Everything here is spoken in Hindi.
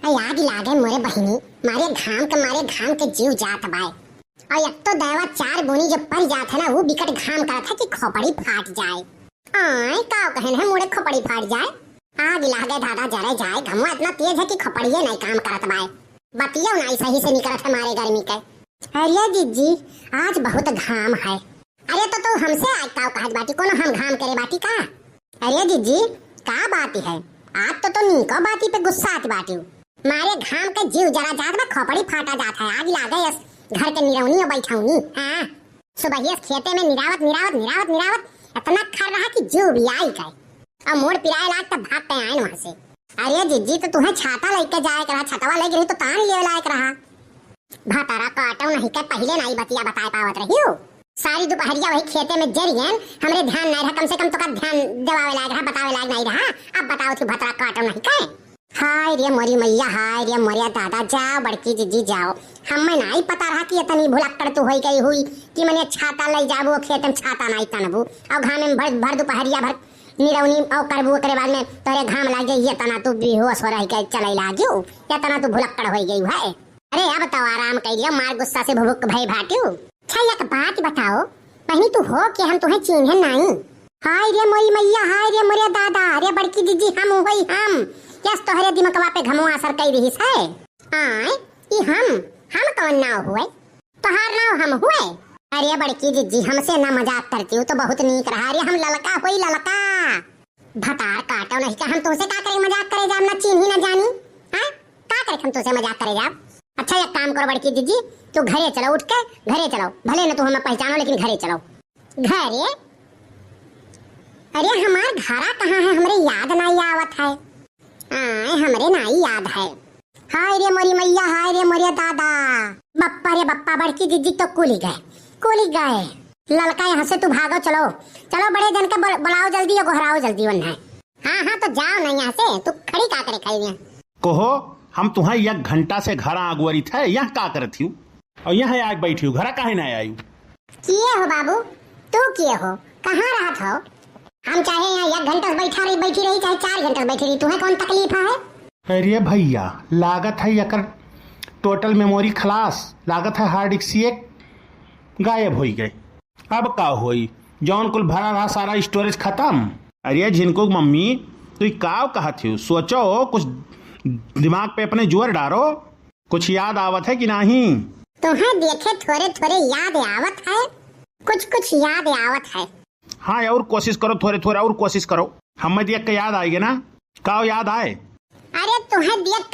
याद लागे मोरे बहिनी, मारे घाम के जीव जात बाय। और एक तो देवा 4 बुनी जो पड़ जात है ना, वो बिकट घाम करत है कि खोपड़ी फाट जाए। आय का कहन है मोरे खोपड़ी फाट जाए। आग लागे दादा जरे जाए, घमवा इतना तेज है कि खोपड़िए नहीं काम करत बाय। बतिया नहीं सही से निकलत है मारे गर्मी के। अरे जीजी आज बहुत घाम है। अरे तो तू हमसे आज का कहत बाटी, कोनो हम घाम करे बाटी का? अरे जीजी का बात है, आज तो नीको बाती पे गुस्सा आती बाटी। मारे घाम के जीव जरा जात में खोपड़ी फाटा जात है। आग लागे यस घर के निरौनी और बैठाऊनी। हाँ सुबह खेते में निरावत इतना खर रहा कि जीव भी आई गए और मोड़ पिराए लाग तब भाग पे आए वहां से। अरे जीजी तो तुम्हें छाता लेके जाए करा, छतवा लेके रही तो तान लिए लायक रहा। भातारा काटो नहीं के पहले नहीं बतिया बताए पावत रही हो। सारी दोपहरिया वही खेते में जरियन हमरे ध्यान नहीं रहा, कम से कम तो का ध्यान देवावे लायक रहा, बतावे लायक नहीं रहा। अब बताओ कि भतरा काटो नहीं के। हाय रे मोरी मैया, हाय रे मोरिया दादा, जाओ बड़की जीजी जाओ। हमें नहीं पता रहा कि इतनी भुलक्कड़ तो होई गई हुई कि मैंने छाता ले जाबो, खेत में छाता नहीं तनबू और घाम में भर दोपहरिया भर निरौनी और करबू, करे बाद में तोरे घाम लाग जाई, इतना तू बेहोश हो रही के चले लागियो, इतना तू भुलक्कड़ होई गई है। अरे अब तो आराम करियो, मार गुस्सा से भुभुक भई भाटियो। अच्छा एक बात बताओ पहनी, तू हो कि हम तुम्हें चिन्हे नहीं? हाय रे मोरी मैया, हाय रे मोरे दादा, रे बड़की जीजी हम होई हम। यस तोहरे दिमकवा पे घमवा असर कई रहीस है। आय ई हम कौन नाव हुए? तोहार नाव हम हुए? अरे बड़की जीजी हमसे ना मजाक करती हो तो बहुत नीक रहा। अरे हम ललका होई ललका। भतार काटो नहीं का, हम तुमसे का करे मजाक करे जाब, ना चिन्ही ना जानी। हां का करे हम तुमसे मजाक करे जाब? अच्छा एक काम करो बड़की जीजी, तू घरे चलो, उठ के घरे चलो, भले ना तू हमें पहचानो लेकिन घरे चलो। घरे? अरे हमार घरा कहाँ है, हमरे याद नहीं आवत है। आए हमरे नहीं याद है। हाय रे मोरी मैया, हाय रे मोरे दादा, बप्पा रे बप्पा, बड़की जीजी तो कुली गए। ललका यहाँ से तू भागो, चलो चलो बड़े जन के बुलाओ जल्दी और गोहराओ जल्दी वरना। हाँ तो जाओ नहीं यहाँ से, तू खड़ी का करे खाई? कहो हम तुम्हें 1 घंटा से घर आगुअरी थे, यहाँ का करत हूँ और यहाँ आग बैठी हूँ, घर काहे ना आई? किए हो बाबू, तू किए हो, कहाँ रहत हो? हम चाहे यहाँ 1 घंटा बैठी रही चाहे 4 घंटा बैठी रही, तुम्हें कौन तकलीफ है? अरे भैया लागत है यकर टोटल मेमोरी खलास, लागत है हार्ड डिस्क गायब हो गए। अब का होई, जौन कुल भरा रहा सारा स्टोरेज खत्म। अरे जिनको मम्मी तू का कहत हो, सोचो कुछ दिमाग पे अपने जोर डालो, कुछ याद आवत है कि नहीं? तुम्हें देखे थोड़े याद आवत है, कुछ याद आवत है। हाँ और कोशिश करो, थोड़े और कोशिश करो, हमें देख के याद आएगी ना? का याद आए? अरे तुम्हें देख